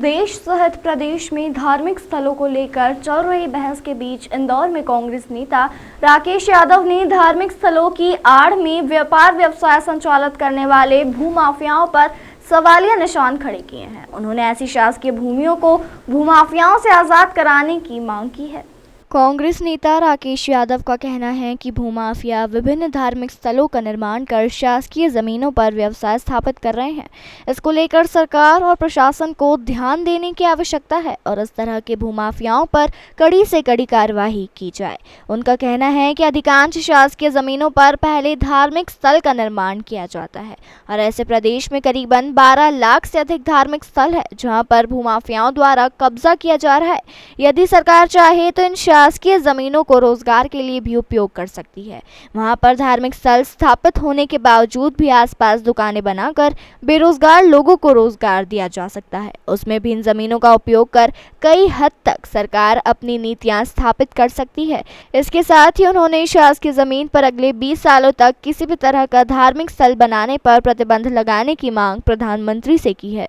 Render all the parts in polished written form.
देश सहित प्रदेश में धार्मिक स्थलों को लेकर चल रही बहस के बीच इंदौर में कांग्रेस नेता राकेश यादव ने धार्मिक स्थलों की आड़ में व्यापार व्यवसाय संचालित करने वाले भूमाफियाओं पर सवालिया निशान खड़े किए हैं। उन्होंने ऐसी शासकीय भूमियों को भूमाफियाओं से आजाद कराने की मांग की है। कांग्रेस नेता राकेश यादव का कहना है कि भूमाफिया विभिन्न धार्मिक स्थलों का निर्माण कर शासकीय जमीनों पर व्यवसाय स्थापित कर रहे हैं। इसको लेकर सरकार और प्रशासन को ध्यान देने की आवश्यकता है और इस तरह के भूमाफियाओं पर कड़ी से कड़ी कार्रवाई की जाए। उनका कहना है कि अधिकांश शासकीय जमीनों पर पहले धार्मिक स्थल का निर्माण किया जाता है और ऐसे प्रदेश में करीबन 12 लाख से अधिक धार्मिक स्थल है जहाँ पर भूमाफियाओं द्वारा कब्जा किया जा रहा है। यदि सरकार चाहे तो इन शासकीय जमीनों को रोजगार के लिए भी उपयोग कर सकती है। वहां पर धार्मिक स्थल स्थापित होने के बावजूद भी आसपास दुकानें बनाकर बेरोजगार लोगों को रोजगार दिया जा सकता है। उसमें भी इन जमीनों का उपयोग कर कई हद तक सरकार अपनी नीतियां स्थापित कर सकती है। इसके साथ ही उन्होंने शासकीय जमीन पर अगले 20 सालों तक किसी भी तरह का धार्मिक स्थल बनाने पर प्रतिबंध लगाने की मांग प्रधानमंत्री से की है।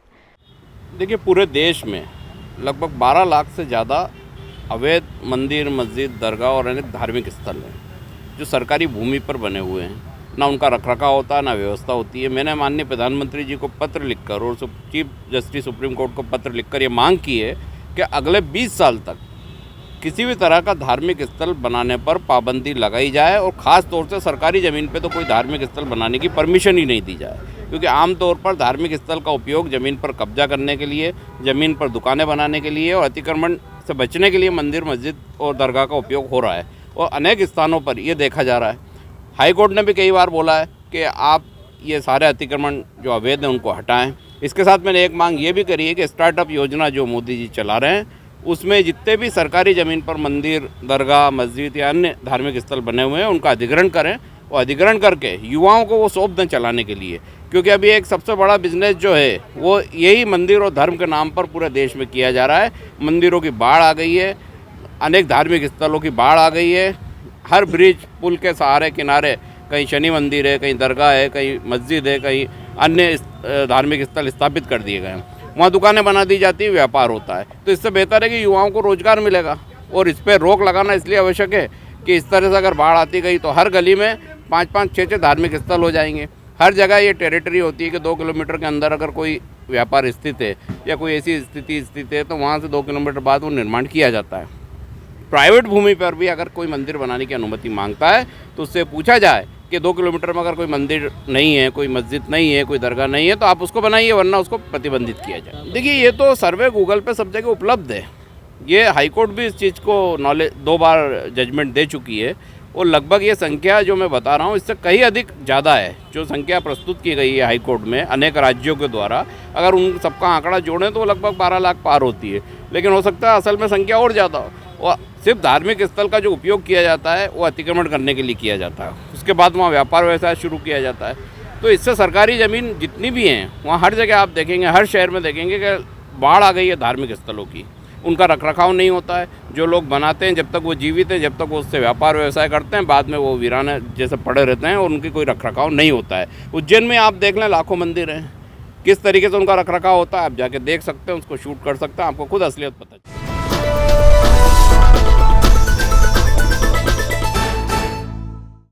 देखिए, पूरे देश में लगभग 12 लाख से ज़्यादा अवैध मंदिर, मस्जिद, दरगाह और अनेक धार्मिक स्थल हैं जो सरकारी भूमि पर बने हुए हैं। ना उनका रखरखाव होता है, ना व्यवस्था होती है। मैंने माननीय प्रधानमंत्री जी को पत्र लिखकर और चीफ जस्टिस सुप्रीम कोर्ट को पत्र लिखकर ये मांग की है कि अगले 20 साल तक किसी भी तरह का धार्मिक स्थल बनाने पर पाबंदी लगाई जाए और ख़ास तौर से सरकारी ज़मीन पे तो कोई धार्मिक स्थल बनाने की परमिशन ही नहीं दी जाए, क्योंकि आमतौर पर धार्मिक स्थल का उपयोग ज़मीन पर कब्जा करने के लिए, ज़मीन पर दुकानें बनाने के लिए और अतिक्रमण से बचने के लिए मंदिर, मस्जिद और दरगाह का उपयोग हो रहा है और अनेक स्थानों पर ये देखा जा रहा है। हाई कोर्ट ने भी कई बार बोला है कि आप ये सारे अतिक्रमण जो अवैध हैं उनको हटाएं। इसके साथ मैंने एक मांग ये भी करी है कि स्टार्टअप योजना जो मोदी जी चला रहे हैं उसमें जितने भी सरकारी ज़मीन पर मंदिर, दरगाह, मस्जिद या अन्य धार्मिक स्थल बने हुए हैं उनका अधिग्रहण करें और अधिग्रहण करके युवाओं को वो सौंप दें चलाने के लिए, क्योंकि अभी एक सबसे बड़ा बिजनेस जो है वो यही मंदिर और धर्म के नाम पर पूरे देश में किया जा रहा है। मंदिरों की बाढ़ आ गई है, अनेक धार्मिक स्थलों की बाढ़ आ गई है। हर ब्रिज, पुल के सहारे किनारे कहीं शनि मंदिर है, कहीं दरगाह है, कहीं मस्जिद है, कहीं अन्य धार्मिक स्थल स्थापित कर दिए गए हैं। वहाँ दुकानें बना दी जाती है, व्यापार होता है। तो इससे बेहतर है कि युवाओं को रोजगार मिलेगा और इस पर रोक लगाना इसलिए आवश्यक है कि इस तरह से अगर बाढ़ आती गई तो हर गली में 5-5, 6-6 धार्मिक स्थल हो जाएंगे। हर जगह ये टेरिटरी होती है कि 2 किलोमीटर के अंदर अगर कोई व्यापार स्थित है या कोई ऐसी स्थिति है तो वहाँ से 2 किलोमीटर बाद वो निर्माण किया जाता है। प्राइवेट भूमि पर भी अगर कोई मंदिर बनाने की अनुमति मांगता है तो उससे पूछा जाए कि 2 किलोमीटर में अगर कोई मंदिर नहीं है, कोई मस्जिद नहीं है, कोई दरगाह नहीं है तो आप उसको बनाइए, वरना उसको प्रतिबंधित किया जाए। देखिए, ये तो सर्वे गूगल पे सब जगह उपलब्ध है। ये हाईकोर्ट भी इस चीज़ को 2 बार जजमेंट दे चुकी है और लगभग ये संख्या जो मैं बता रहा हूँ इससे कहीं अधिक ज़्यादा है। जो संख्या प्रस्तुत की गई है हाईकोर्ट में अनेक राज्यों के द्वारा, अगर उन सबका आंकड़ा जोड़ें तो वो लगभग 12 लाख पार होती है, लेकिन हो सकता है असल में संख्या और ज़्यादा हो। और सिर्फ धार्मिक स्थल का जो उपयोग किया जाता है वो अतिक्रमण करने के लिए किया जाता है, उसके बाद वहाँ व्यापार व्यवसाय शुरू किया जाता है। तो इससे सरकारी ज़मीन जितनी भी हैं वहाँ हर जगह आप देखेंगे, हर शहर में देखेंगे कि बाढ़ आ गई है धार्मिक स्थलों की। उनका रखरखाव नहीं होता है। जो लोग बनाते हैं जब तक वो जीवित हैं, जब तक वो उससे व्यापार व्यवसाय करते हैं, बाद में वो वीराने जैसे पड़े रहते हैं और उनकी कोई रखरखाव नहीं होता है। उज्जैन में आप देख लें, लाखों मंदिर हैं, किस तरीके से उनका रखरखाव होता है आप जाके देख सकते हैं, उसको शूट कर सकते हैं, आपको खुद असलियत पता चले।